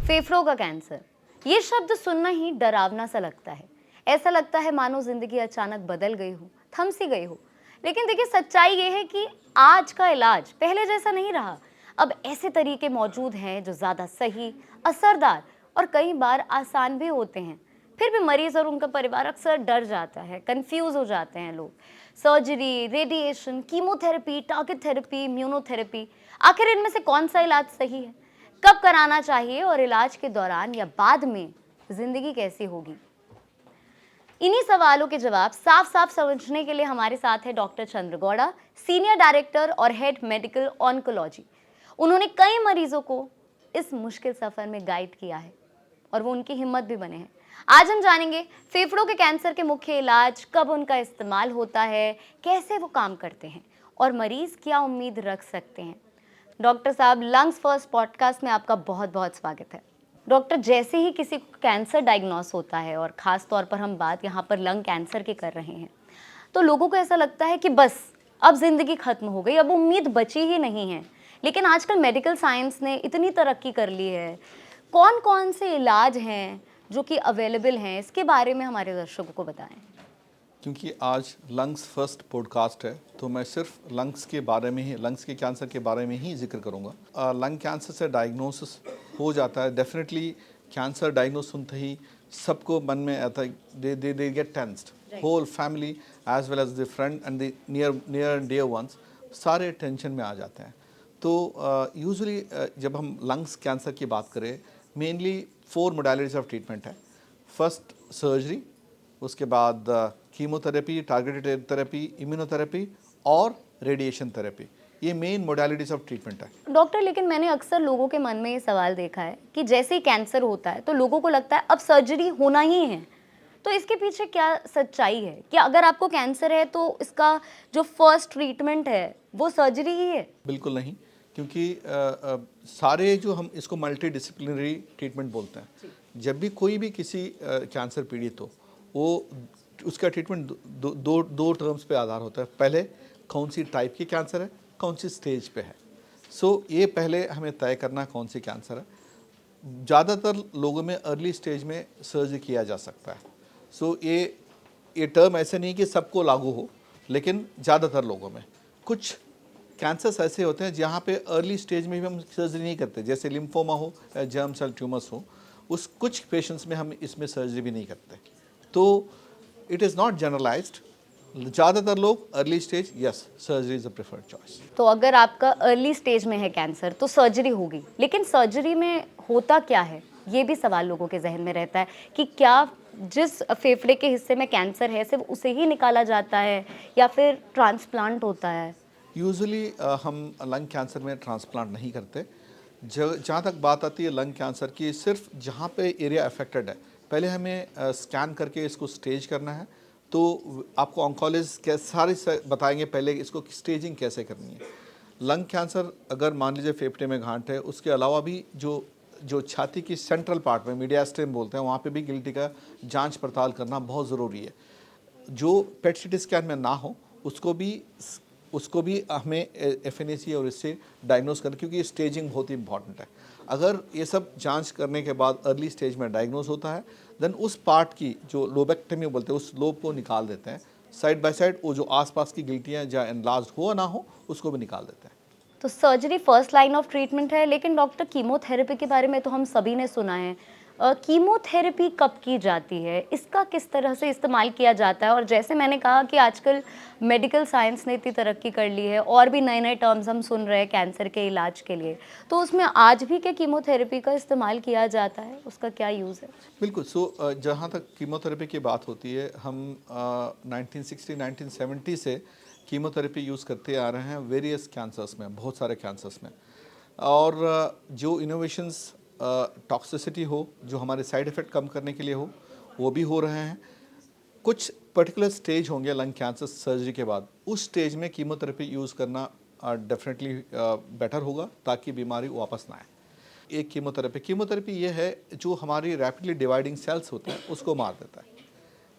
फेफड़ों का कैंसर, ये शब्द सुनना ही डरावना सा लगता है। ऐसा लगता है मानो जिंदगी अचानक बदल गई हो, थम सी गई हो। लेकिन देखिए, सच्चाई ये है कि आज का इलाज पहले जैसा नहीं रहा। अब ऐसे तरीके मौजूद हैं जो ज़्यादा सही, असरदार और कई बार आसान भी होते हैं। फिर भी मरीज और उनका परिवार अक्सर डर जाता है, कंफ्यूज हो जाते हैं लोग। Surgery, radiation, chemotherapy, target therapy, immunotherapy, आखिर इनमें से कौन सा इलाज सही है? कब कराना चाहिए और इलाज के दौरान या बाद में जिंदगी कैसी होगी? इन्हीं सवालों के जवाब साफ साफ समझने के लिए हमारे साथ है डॉक्टर चंद्र गौड़ा, सीनियर डायरेक्टर और हेड मेडिकल ऑन्कोलॉजी। उन्होंने कई मरीजों को इस मुश्किल सफर में गाइड किया है और वो उनकी हिम्मत भी बने हैं। आज हम जानेंगे फेफड़ों के कैंसर के मुख्य इलाज, कब उनका इस्तेमाल होता है, कैसे वो काम करते हैं और मरीज क्या उम्मीद रख सकते हैं। डॉक्टर साहब, लंग्स फर्स्ट पॉडकास्ट में आपका बहुत बहुत स्वागत है। डॉक्टर, जैसे ही किसी को कैंसर डायग्नोस होता है और ख़ास तौर पर हम बात यहाँ पर लंग कैंसर की कर रहे हैं, तो लोगों को ऐसा लगता है कि बस अब ज़िंदगी ख़त्म हो गई, अब उम्मीद बची ही नहीं है। लेकिन आजकल मेडिकल साइंस ने इतनी तरक्की कर ली है, कौन कौन से इलाज हैं जो कि अवेलेबल हैं, इसके बारे में हमारे दर्शकों को बताएं। क्योंकि आज लंग्स फर्स्ट पॉडकास्ट है तो मैं सिर्फ लंग्स के बारे में ही, लंग्स के कैंसर के बारे में ही जिक्र करूंगा। लंग कैंसर से डायग्नोसिस हो जाता है। डेफिनेटली कैंसर डायग्नोस सुनते ही सबको मन में आता है, they get tensed, whole family as well as the friend and the near and dear ones, सारे टेंशन में आ जाते हैं। तो यूजुअली जब हम लंग्स कैंसर की बात करें, मेनली 4 मोडालिटीज ऑफ ट्रीटमेंट है। फर्स्ट सर्जरी, उसके बाद कीमोथेरेपी, टारगेटेड थेरेपी, इम्यूनोथेरेपी और रेडिएशन थेरेपी, ये मेन मोडालिटीज ऑफ ट्रीटमेंट है। डॉक्टर, लेकिन मैंने अक्सर लोगों के मन में ये सवाल देखा है कि जैसे ही कैंसर होता है तो लोगों को लगता है अब सर्जरी होना ही है। तो इसके पीछे क्या सच्चाई है? कि अगर आपको कैंसर है तो इसका जो फर्स्ट ट्रीटमेंट है वो सर्जरी ही है? बिल्कुल नहीं, क्योंकि सारे जो हम इसको मल्टी डिसिप्लिनरी ट्रीटमेंट बोलते हैं। जब भी कोई भी किसी कैंसर पीड़ित हो, वो उसका ट्रीटमेंट दो टर्म्स पे आधार होता है। पहले कौन सी टाइप की कैंसर है, कौन सी स्टेज पे है। ये पहले हमें तय करना कौन सी कैंसर है। ज़्यादातर लोगों में अर्ली स्टेज में सर्जरी किया जा सकता है। ये टर्म ऐसे नहीं कि सबको लागू हो, लेकिन ज़्यादातर लोगों में। कुछ कैंसर्स ऐसे होते हैं जहाँ पे अर्ली स्टेज में भी हम सर्जरी नहीं करते, जैसे लिम्फोमा हो या जर्म सेल ट्यूमर्स हो, उस कुछ पेशेंट्स में हम इसमें सर्जरी भी नहीं करते। तो इट इज़ नॉट जनरलाइज्ड। ज़्यादातर लोग early stage, yes, surgery is a preferred choice. तो अगर आपका अर्ली स्टेज में है कैंसर तो सर्जरी होगी, लेकिन सर्जरी में होता क्या है, ये भी सवाल लोगों के जहन में रहता है कि क्या जिस फेफड़े के हिस्से में कैंसर है सिर्फ उसे ही निकाला जाता है या फिर ट्रांसप्लांट होता है? यूजुअली हम लंग कैंसर में ट्रांसप्लांट नहीं करते। जहाँ तक बात आती है लंग कैंसर की, सिर्फ जहाँ पे एरिया अफेक्टेड है, पहले हमें स्कैन करके इसको स्टेज करना है। तो आपको ऑन्कोलॉजिस्ट सारे बताएंगे पहले इसको स्टेजिंग कैसे करनी है। लंग कैंसर अगर मान लीजिए फेफड़े में गांठ है, उसके अलावा भी जो छाती की सेंट्रल पार्ट में मीडियास्टेम बोलते हैं, वहाँ पे भी गिल्टी का जांच पड़ताल करना बहुत ज़रूरी है। जो पेट सीटी स्कैन में ना हो उसको भी हमें एफएनएसी और इससे डायग्नोस करना, क्योंकि स्टेजिंग बहुत ही इंपॉर्टेंट है। अगर ये सब जांच करने के बाद अर्ली स्टेज में डायग्नोस होता है, देन उस पार्ट की जो लोबेक्टमी बोलते हैं, उस लोब को निकाल देते हैं। साइड बाय साइड वो जो आसपास की गिल्टियाँ जहाँ एनलार्ज हो ना हो उसको भी निकाल देते हैं। तो surgery first line of treatment है, लेकिन डॉक्टर, कीमोथेरेपी के बारे में तो हम सभी ने सुना है। कीमोथेरेपी कब की जाती है, इसका किस तरह से इस्तेमाल किया जाता है? और जैसे मैंने कहा कि आजकल मेडिकल साइंस ने इतनी तरक्की कर ली है और भी नए नए टर्म्स हम सुन रहे हैं कैंसर के इलाज के लिए, तो उसमें आज भी क्या कीमोथेरेपी का इस्तेमाल किया जाता है? उसका क्या यूज़ है? बिल्कुल। जहाँ तक कीमोथेरेपी की बात होती है, हम 1960-1970 से कीमोथेरेपी यूज़ करते आ रहे हैं वेरियस कैंसर्स में, बहुत सारे कैंसर्स में। और जो इनोवेशंस टॉक्सिसिटी हो, जो हमारे साइड इफ़ेक्ट कम करने के लिए हो, वो भी हो रहे हैं। कुछ पर्टिकुलर स्टेज होंगे लंग कैंसर सर्जरी के बाद, उस स्टेज में कीमोथेरेपी यूज़ करना डेफिनेटली बेटर होगा, ताकि बीमारी वापस ना आए। एक कीमोथेरेपी ये है जो हमारी रैपिडली डिवाइडिंग सेल्स होते हैं उसको मार देता है।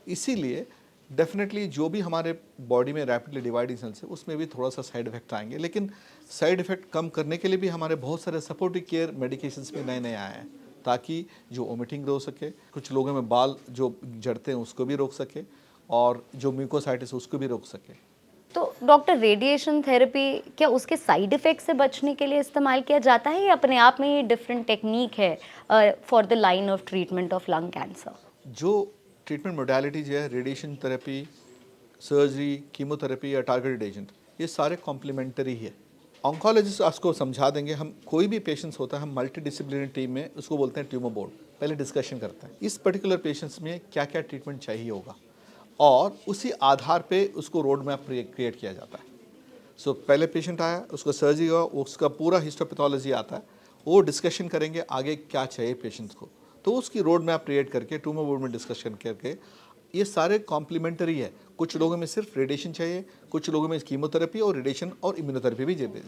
इसीलिए डेफिनेटली जो भी हमारे बॉडी में रैपिडली डिवाइडिंग सेल्स है उसमें भी थोड़ा सा साइड इफेक्ट आएंगे, लेकिन साइड इफेक्ट कम करने के लिए भी हमारे बहुत सारे सपोर्टिव केयर मेडिकेशंस भी नए नए आए हैं। ताकि जो वोमिटिंग रोक सके, कुछ लोगों में बाल जो झड़ते हैं उसको भी रोक सके, और जो म्यूकोसाइटिस उसको भी रोक सके। तो डॉक्टर, रेडिएशन थेरेपी क्या उसके साइड इफ़ेक्ट से बचने के लिए इस्तेमाल किया जाता है, या अपने आप में ये डिफरेंट टेक्नीक है for the line of treatment of lung cancer? जो ट्रीटमेंट मोडालिटीज है, रेडिएशन थेरेपी, सर्जरी, कीमोथेरेपी या टारगेटेड एजेंट, ये सारे कॉम्प्लीमेंट्री है। ऑन्कोलॉजिस्ट आपको समझा देंगे। हम कोई भी पेशेंट्स होता है, हम मल्टी डिसिप्लिनरी टीम में उसको बोलते हैं ट्यूमर बोर्ड, पहले डिस्कशन करते हैं इस पर्टिकुलर पेशेंट्स में क्या क्या ट्रीटमेंट चाहिए होगा, और उसी आधार पे उसको रोड मैप क्रिएट किया जाता है। सो पहले पेशेंट आया, उसको सर्जरी हुआ, उसका पूरा हिस्टोपैथोलॉजी आता है, वो डिस्कशन करेंगे आगे क्या चाहिए पेशेंट्स को, तो उसकी रोड मैप क्रिएट करके ट्यूमर बोर्ड में डिस्कशन करके, ये सारे कॉम्प्लीमेंट्री है। कुछ लोगों में सिर्फ रेडिएशन चाहिए, कुछ लोगों में कीमोथेरेपी और रेडिएशन और इम्यूनोथेरेपी भी चाहिए।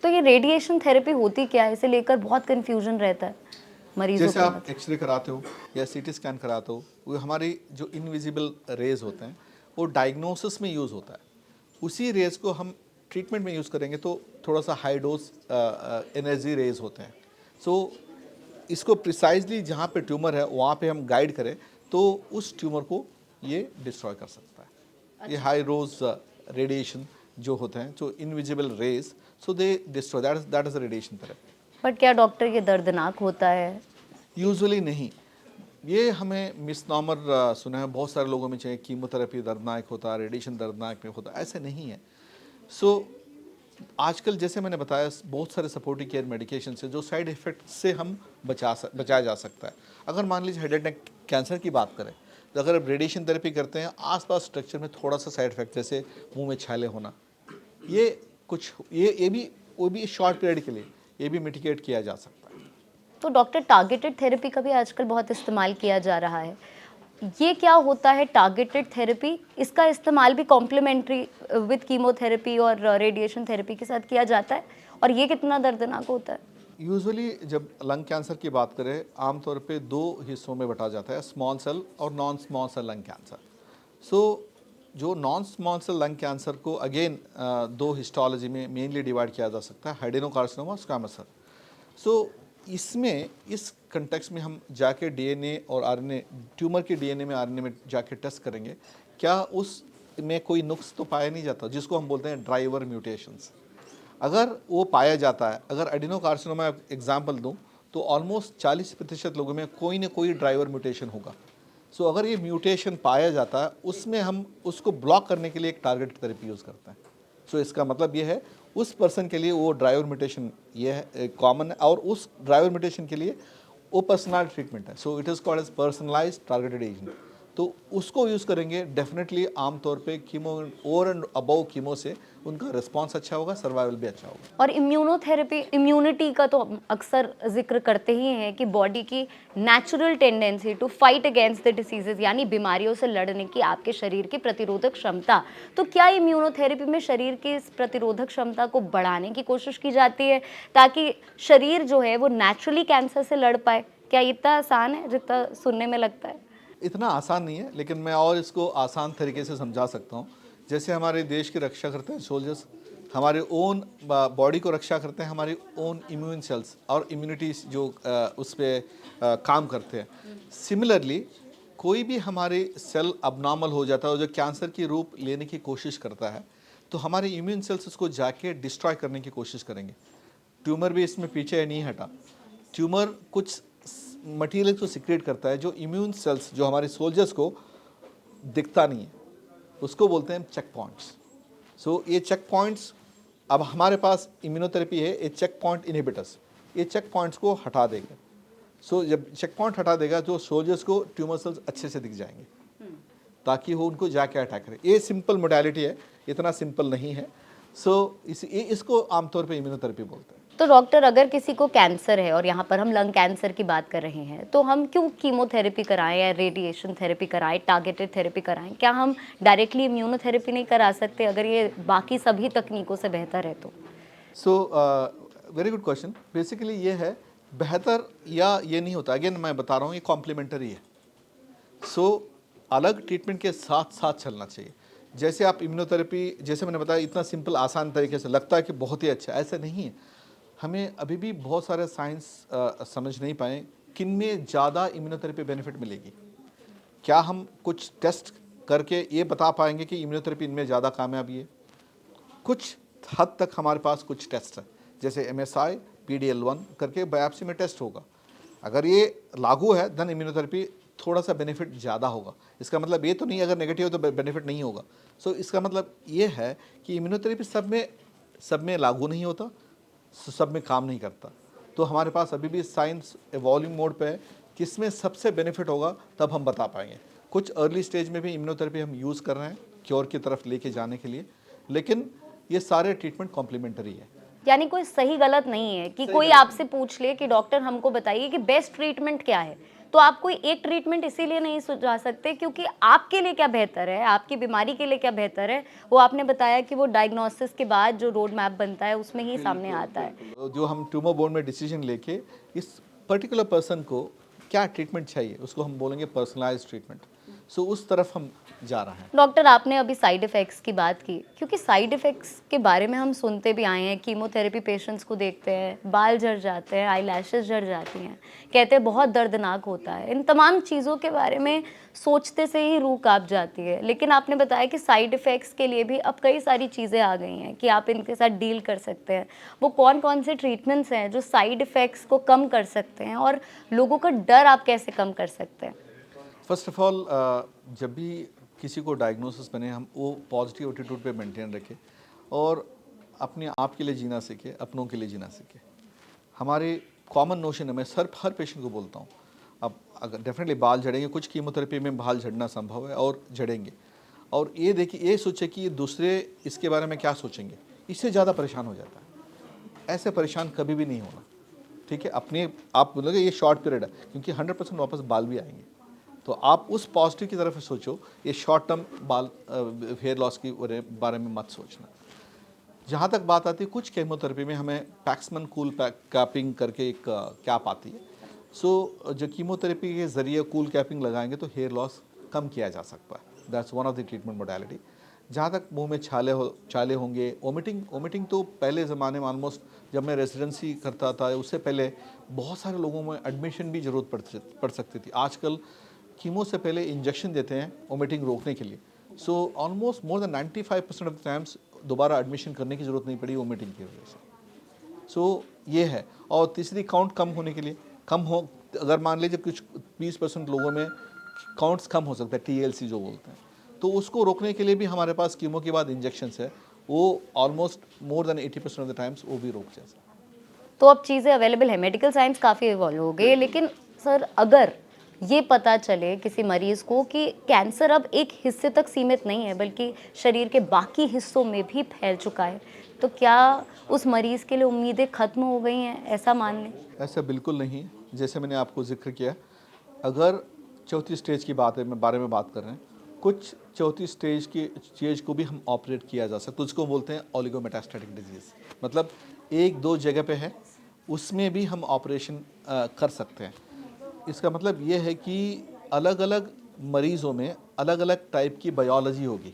तो ये रेडिएशन थेरेपी होती क्या है, इसे लेकर बहुत कंफ्यूजन रहता है मरीजों जैसे को। आप एक्सरे कराते हो या सीटी स्कैन कराते हो, वो हमारी जो इनविजिबल रेज होते हैं वो डायग्नोसिस में यूज़ होता है। उसी रेज को हम ट्रीटमेंट में यूज़ करेंगे तो थोड़ा सा हाई डोज एनर्जी रेज होते हैं। सो इसको प्रिसाइजली जहाँ पे ट्यूमर है वहाँ पे हम गाइड करें तो उस ट्यूमर को ये डिस्ट्रॉय कर सकता है। ये हाई रोज रेडिएशन जो होते हैं, जो invisible rays, so they destroy, that is radiation therapy. But क्या डॉक्टर ये दर्दनाक होता है? यूजुअली नहीं, ये हमें मिसनॉमर सुना है, बहुत सारे लोगों में चाहिए कीमोथेरेपी दर्दनाक होता है, रेडिएशन दर्दनाक में होता है, ऐसे नहीं है। सो आजकल जैसे मैंने बताया बहुत सारे सपोर्टिव केयर मेडिकेशन से जो साइड इफ़ेक्ट से हम बचाया जा सकता है। अगर मान लीजिए हेड एंड नेक कैंसर की बात करें तो अगर आप रेडिएशन थेरेपी करते हैं, आसपास स्ट्रक्चर में थोड़ा सा साइड इफेक्ट जैसे मुंह में छाले होना, ये कुछ ये भी वो भी शॉर्ट पीरियड के लिए ये भी मिटिगेट किया जा सकता है। तो डॉक्टर, टारगेटेड थेरेपी का भी आजकल बहुत इस्तेमाल किया जा रहा है, ये क्या होता है टारगेटेड थेरेपी? इसका इस्तेमाल भी कॉम्प्लीमेंट्री विद कीमोथेरेपी और रेडिएशन थेरेपी के साथ किया जाता है, और ये कितना दर्दनाक होता है? यूजुअली जब लंग कैंसर की बात करें आमतौर पे दो हिस्सों में बटा जाता है, स्मॉल सेल और non small cell lung cancer. So जो non small cell lung cancer को अगेन दो हिस्टोलॉजी में मेनली डिवाइड किया जा सकता है, एडेनोकार्सिनोमा और स्क्वामस सेल। सो इसमें इस कंटेक्स्ट में हम जाके डीएनए और आरएनए, ट्यूमर के डीएनए में आरएनए में जाके टेस्ट करेंगे क्या उस में कोई नुक्स तो पाया नहीं जाता, जिसको हम बोलते हैं ड्राइवर म्यूटेशंस। अगर वो पाया जाता है, अगर एडिनोकार्सिनोमा एग्जांपल दूं तो ऑलमोस्ट 40% लोगों में कोई ना कोई ड्राइवर म्यूटेशन होगा। सो अगर ये म्यूटेशन पाया जाता है उसमें हम उसको ब्लॉक करने के लिए एक टारगेट थेरेपी यूज़ करते हैं। सो इसका मतलब ये है उस पर्सन के लिए वो ड्राइवर म्यूटेशन ये है कॉमन है, और उस ड्राइवर म्यूटेशन के लिए वो पर्सनलाइज्ड ट्रीटमेंट है। So it is called as personalised targeted agent. तो उसको यूज़ करेंगे डेफिनेटली, आमतौर पे chemo over and above chemo से उनका रिस्पांस अच्छा होगा, सर्वाइवल भी अच्छा होगा। और इम्यूनोथेरेपी, इम्यूनिटी का तो अक्सर जिक्र करते ही हैं कि बॉडी की natural tendency to fight against the diseases, यानी बीमारियों से लड़ने की आपके शरीर की प्रतिरोधक क्षमता। तो क्या इम्यूनोथेरेपी में शरीर की इस प्रतिरोधक क्षमता को बढ़ाने की कोशिश की जाती है ताकि शरीर जो है वो नेचुरली कैंसर से लड़ पाए? क्या इतना आसान है जितना सुनने में लगता है? इतना आसान नहीं है, लेकिन मैं और इसको आसान तरीके से समझा सकता हूँ। जैसे हमारे देश की रक्षा करते हैं सोल्जर्स, हमारे ओन बॉडी को रक्षा करते हैं हमारी ओन इम्यून सेल्स और इम्यूनिटी जो उस पर काम करते हैं। सिमिलरली कोई भी हमारे सेल अबनॉर्मल हो जाता है और जो कैंसर की रूप लेने की कोशिश करता है तो हमारे इम्यून सेल्स उसको जाके डिस्ट्रॉय करने की कोशिश करेंगे। ट्यूमर भी इसमें पीछे नहीं हटा। ट्यूमर कुछ मटीरियल को सिक्रेट करता है जो इम्यून सेल्स जो हमारे सोल्जर्स को दिखता नहीं है, उसको बोलते हैं चेक पॉइंट्स। सो ये चेक पॉइंट्स, अब हमारे पास इम्यूनोथेरेपी है, ये चेक पॉइंट इनहिबिटर्स ये चेक पॉइंट्स को हटा देगा। सो जब चेक पॉइंट हटा देगा तो सोल्जर्स को ट्यूमर सेल्स अच्छे से दिख जाएंगे ताकि वो उनको जाके अटैक करे। ये सिंपल मोडालिटी है, इतना सिंपल नहीं है। सो इसको आमतौर पे इम्यूनोथेरेपी बोलते हैं। तो डॉक्टर, अगर किसी को कैंसर है और यहाँ पर हम लंग कैंसर की बात कर रहे हैं, तो हम क्यों कीमोथेरेपी कराएं या रेडिएशन थेरेपी कराएं, टारगेटेड थेरेपी कराएं? क्या हम डायरेक्टली इम्यूनोथेरेपी नहीं करा सकते अगर ये बाकी सभी तकनीकों से बेहतर है तो? So very good question. Basically ये है बेहतर या ये नहीं होता, अगेन मैं बता रहा हूँ ये कॉम्प्लीमेंट्री है। सो अलग ट्रीटमेंट के साथ साथ चलना चाहिए। जैसे आप इम्यूनोथेरेपी, जैसे मैंने बताया, इतना सिंपल आसान तरीके से लगता है कि बहुत ही अच्छा, ऐसा नहीं है। हमें अभी भी बहुत सारे साइंस समझ नहीं पाए किन में ज़्यादा इम्यूनोथेरेपी बेनिफिट मिलेगी। क्या हम कुछ टेस्ट करके ये बता पाएंगे कि इम्यूनोथेरेपी इनमें ज़्यादा कामयाबी है? कुछ हद तक हमारे पास कुछ टेस्ट है, जैसे MSI, PD-L1 करके बायोप्सी में टेस्ट होगा। अगर ये लागू है देन इम्यूनोथेरेपी थोड़ा सा बेनिफिट ज़्यादा होगा। इसका मतलब ये तो नहीं अगर नेगेटिव हो तो बेनिफिट नहीं होगा। सो इसका मतलब ये है कि इम्यूनोथेरेपी सब में लागू नहीं होता, सब में काम नहीं करता। तो हमारे पास अभी भी साइंस इवॉल्विंग मोड पे है, किसमें सबसे बेनिफिट होगा तब हम बता पाएंगे। कुछ अर्ली स्टेज में भी इम्यूनोथेरेपी हम यूज़ कर रहे हैं क्योर की तरफ लेके जाने के लिए, लेकिन ये सारे ट्रीटमेंट कॉम्प्लीमेंटरी है। यानी कोई सही गलत नहीं है कि कोई आपसे पूछ ले कि डॉक्टर हमको बताइए कि बेस्ट ट्रीटमेंट क्या है, तो आप कोई एक ट्रीटमेंट इसीलिए नहीं सुझा सकते क्योंकि आपके लिए क्या बेहतर है, आपकी बीमारी के लिए क्या बेहतर है, वो आपने बताया कि वो डायग्नोसिस के बाद जो रोड मैप बनता है उसमें ही सामने आता है। जो हम ट्यूमर बोर्ड में डिसीजन लेके इस पर्टिकुलर पर्सन को क्या ट्रीटमेंट चाहिए उसको हम बोलेंगे पर्सनलाइज्ड ट्रीटमेंट। सो उस तरफ हम जा रहे हैं। डॉक्टर आपने अभी साइड इफ़ेक्ट्स की बात की, क्योंकि साइड इफ़ेक्ट्स के बारे में हम सुनते भी आए हैं। कीमोथेरेपी पेशेंट्स को देखते हैं, बाल झड़ जाते हैं, आई लैशेस झड़ जाती हैं, कहते हैं बहुत दर्दनाक होता है। इन तमाम चीज़ों के बारे में सोचते से ही रूह काँप जाती है। लेकिन आपने बताया कि साइड इफ़ेक्ट्स के लिए भी अब कई सारी चीज़ें आ गई हैं कि आप इनके साथ डील कर सकते हैं। वो कौन-कौन से ट्रीटमेंट्स हैं जो साइड इफ़ेक्ट्स को कम कर सकते हैं और लोगों का डर आप कैसे कम कर सकते हैं? फर्स्ट ऑफ ऑल जब भी किसी को डायग्नोसिस बने हम वो पॉजिटिव एटीट्यूड पे मेंटेन रखें और अपने आप के लिए जीना सीखे, अपनों के लिए जीना सीखे। हमारे कॉमन नोशन है, मैं हर पेशेंट को बोलता हूँ, अब अगर डेफिनेटली बाल झड़ेंगे, कुछ कीमोथेरेपी में बाल झड़ना संभव है और झड़ेंगे, और ये देखिए ये सोचे कि दूसरे इसके बारे में क्या सोचेंगे, इससे ज़्यादा परेशान हो जाता है। ऐसे परेशान कभी भी नहीं होना, ठीक है। अपने आप बोलोगे ये शॉर्ट पीरियड है, क्योंकि 100% वापस बाल भी आएंगे, तो आप उस पॉजिटिव की तरफ सोचो, ये शॉर्ट टर्म बाल हेयर लॉस की बारे में मत सोचना। जहाँ तक बात आती है कुछ केमोथेरेपी में हमें पैक्समैन कूल कैपिंग करके एक कैप आती है। सो जो कीमोथेरेपी के ज़रिए कूल कैपिंग लगाएंगे तो हेयर लॉस कम किया जा सकता है। That's one of the treatment modality. जहाँ तक मुंह में छाले होंगे, ओमिटिंग तो पहले ज़माने में ऑलमोस्ट जब मैं रेजिडेंसी करता था उससे पहले बहुत सारे लोगों में एडमिशन भी ज़रूरत पड़ सकती थी। आजकल कीमो से पहले इंजेक्शन देते हैं वोमिटिंग रोकने के लिए। So almost more than 95% of the times दोबारा एडमिशन करने की ज़रूरत नहीं पड़ी वोमिटिंग की वजह से। सो ये है। और तीसरी काउंट कम होने के लिए अगर मान लीजिए कुछ 20% लोगों में काउंट्स कम हो सकता है, TLC जो बोलते हैं, तो उसको रोकने के लिए भी हमारे पास कीमो के बाद इंजेक्शंस है, वो almost more than 80% of the times वो भी रोक जाए। तो अब चीज़ें अवेलेबल है, मेडिकल साइंस काफ़ी इवॉल्व हो गई है। लेकिन सर अगर ये पता चले किसी मरीज़ को कि कैंसर अब एक हिस्से तक सीमित नहीं है बल्कि शरीर के बाकी हिस्सों में भी फैल चुका है, तो क्या उस मरीज़ के लिए उम्मीदें ख़त्म हो गई हैं, ऐसा मान लें? ऐसा बिल्कुल नहीं है। जैसे मैंने आपको जिक्र किया, अगर चौथी स्टेज की बारे में बात कर रहे हैं, कुछ चौथी स्टेज को भी हम ऑपरेट किया जा सकता है। तो उसको बोलते हैं ओलिगोमेटास्टैटिक डिजीज़, मतलब एक दो जगह पे है, उसमें भी हम ऑपरेशन कर सकते हैं। इसका मतलब ये है कि अलग अलग मरीज़ों में अलग अलग टाइप की बायोलॉजी होगी।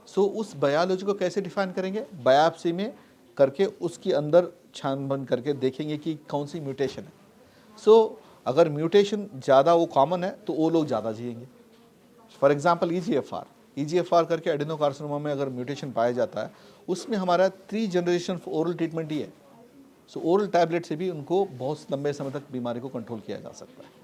सो उस बायोलॉजी को कैसे डिफाइन करेंगे? बायोप्सी में करके उसके अंदर छानबीन करके देखेंगे कि कौन सी म्यूटेशन है। सो अगर म्यूटेशन ज़्यादा वो कॉमन है तो वो लोग ज़्यादा जिएंगे। फॉर एग्जांपल EGFR करके एडेनोकार्सिनोमा में अगर म्यूटेशन पाया जाता है, उसमें हमारा 3 जनरेशन ओरल ट्रीटमेंट ही है। सो ओरल टैबलेट से भी उनको बहुत लंबे समय तक बीमारी को कंट्रोल किया जा सकता है।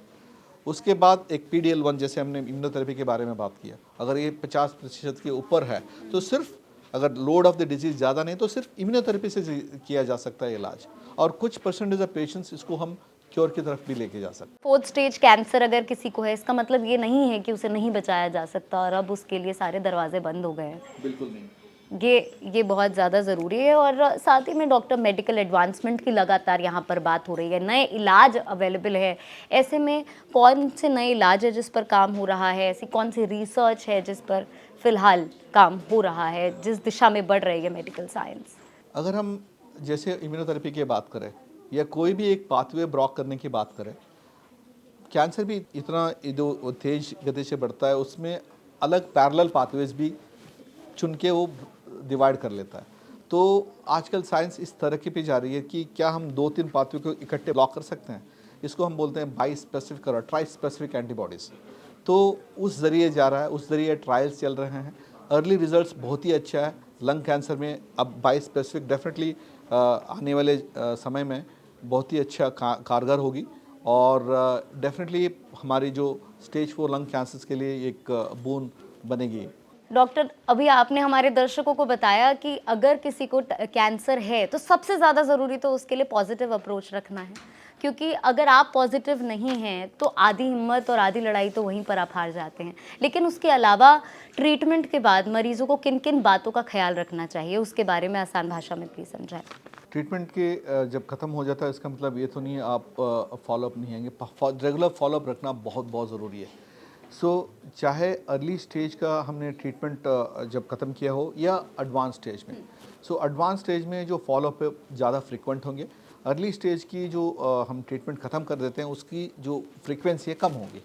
उसके बाद एक PD-L1, जैसे हमने इम्यूनोथेरेपी के बारे में बात किया, अगर ये 50% के ऊपर है तो सिर्फ अगर लोड ऑफ द डिजीज़ ज़्यादा नहीं तो सिर्फ इम्यूनोथेरेपी से किया जा सकता है इलाज, और कुछ परसेंटेज ऑफ पेशेंट्स इसको हम क्योर की तरफ भी लेके जा सकते हैं। 4th स्टेज कैंसर अगर किसी को है, इसका मतलब ये नहीं है कि उसे नहीं बचाया जा सकता और अब उसके लिए सारे दरवाजे बंद हो गए हैं। बिल्कुल नहीं। ये बहुत ज़्यादा ज़रूरी है। और साथ ही में डॉक्टर मेडिकल एडवांसमेंट की लगातार यहाँ पर बात हो रही है, नए इलाज अवेलेबल है। ऐसे में कौन से नए इलाज है जिस पर काम हो रहा है, ऐसी कौन सी रिसर्च है जिस पर फ़िलहाल काम हो रहा है, जिस दिशा में बढ़ रही है मेडिकल साइंस? अगर हम जैसे इम्यूनोथेरेपी की बात करें या कोई भी एक पाथवे ब्लॉक करने की बात करें, कैंसर भी इतना जो तेज गति से बढ़ता है, उसमें अलग पैरेलल पाथवेज भी चुन के वो डिवाइड कर लेता है। तो आजकल साइंस इस तरक्की पे जा रही है कि क्या हम 2-3 पाथवे को इकट्ठे ब्लॉक कर सकते हैं। इसको हम बोलते हैं बाई स्पेसिफिक और ट्राई स्पेसिफिक एंटीबॉडीज़। तो उस ज़रिए जा रहा है, उस ज़रिए ट्रायल्स चल रहे हैं। अर्ली रिजल्ट्स बहुत ही अच्छा है लंग कैंसर में। अब बाई स्पेसिफिक डेफिनेटली आने वाले समय में बहुत ही अच्छा कारगर होगी और डेफिनेटली हमारी जो स्टेज 4 लंग कैंसर के लिए एक बून बनेगी। डॉक्टर, अभी आपने हमारे दर्शकों को बताया कि अगर किसी को कैंसर है तो सबसे ज़्यादा ज़रूरी तो उसके लिए पॉजिटिव अप्रोच रखना है, क्योंकि अगर आप पॉजिटिव नहीं हैं तो आधी हिम्मत और आधी लड़ाई तो वहीं पर आप हार जाते हैं। लेकिन उसके अलावा ट्रीटमेंट के बाद मरीजों को किन किन बातों का ख्याल रखना चाहिए, उसके बारे में आसान भाषा में प्लीज समझाएं। ट्रीटमेंट के जब ख़त्म हो जाता है इसका मतलब ये तो नहीं है आप फॉलोअप नहीं आएंगे। रेगुलर फॉलोअप रखना बहुत बहुत ज़रूरी है। सो चाहे अर्ली स्टेज का हमने ट्रीटमेंट जब ख़त्म किया हो या एडवांस स्टेज में, सो एडवांस स्टेज में जो फॉलोअप है ज़्यादा फ्रिक्वेंट होंगे। अर्ली स्टेज की जो हम ट्रीटमेंट ख़त्म कर देते हैं उसकी जो फ्रीक्वेंसी है कम होगी।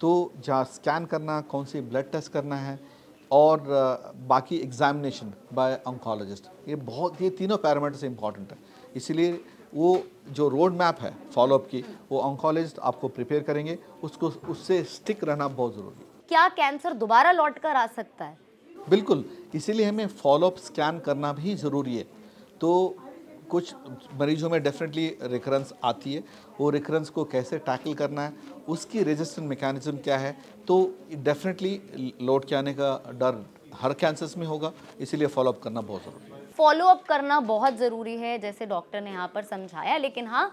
तो जहाँ स्कैन करना, कौन सी ब्लड टेस्ट करना है और बाकी एग्जामिनेशन बाय ऑन्कोलॉजिस्ट, ये तीनों पैरामीटर्स इंपॉर्टेंट है। इसीलिए वो जो रोड मैप है फॉलोअप की वो ऑन्कोलॉजिस्ट आपको प्रिपेयर करेंगे, उसको उससे स्टिक रहना बहुत ज़रूरी है। क्या कैंसर दोबारा लौट कर आ सकता है? बिल्कुल, इसीलिए हमें फॉलोअप स्कैन करना भी ज़रूरी है। तो कुछ मरीजों में डेफिनेटली रिकरेंस आती है, वो रिकरेंस को कैसे टैकल करना है, उसकी रेजिस्टेंट मैकेनिज्म क्या है, तो डेफिनेटली लौट के आने का डर हर कैंसर्स में होगा, इसीलिए फॉलोअप करना बहुत ज़रूरी है। फॉलोअप करना बहुत ज़रूरी है, जैसे डॉक्टर ने यहाँ पर समझाया। लेकिन हाँ,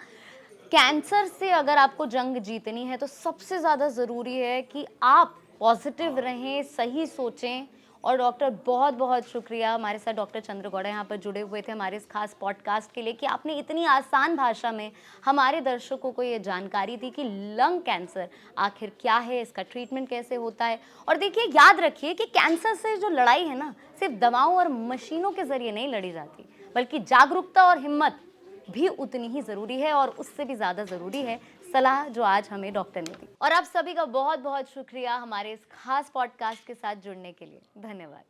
कैंसर से अगर आपको जंग जीतनी है तो सबसे ज़्यादा ज़रूरी है कि आप पॉजिटिव रहें, सही सोचें। और डॉक्टर, बहुत बहुत शुक्रिया, हमारे साथ डॉक्टर चंद्र गौड़ा यहाँ पर जुड़े हुए थे हमारे इस खास पॉडकास्ट के लिए, कि आपने इतनी आसान भाषा में हमारे दर्शकों को ये जानकारी दी कि लंग कैंसर आखिर क्या है, इसका ट्रीटमेंट कैसे होता है। और देखिए, याद रखिए कि कैंसर से जो लड़ाई है ना, सिर्फ दवाओं और मशीनों के जरिए नहीं लड़ी जाती, बल्कि जागरूकता और हिम्मत भी उतनी ही ज़रूरी है, और उससे भी ज़्यादा ज़रूरी है सलाह जो आज हमें डॉक्टर ने दी। और आप सभी का बहुत बहुत शुक्रिया हमारे इस खास पॉडकास्ट के साथ जुड़ने के लिए। धन्यवाद।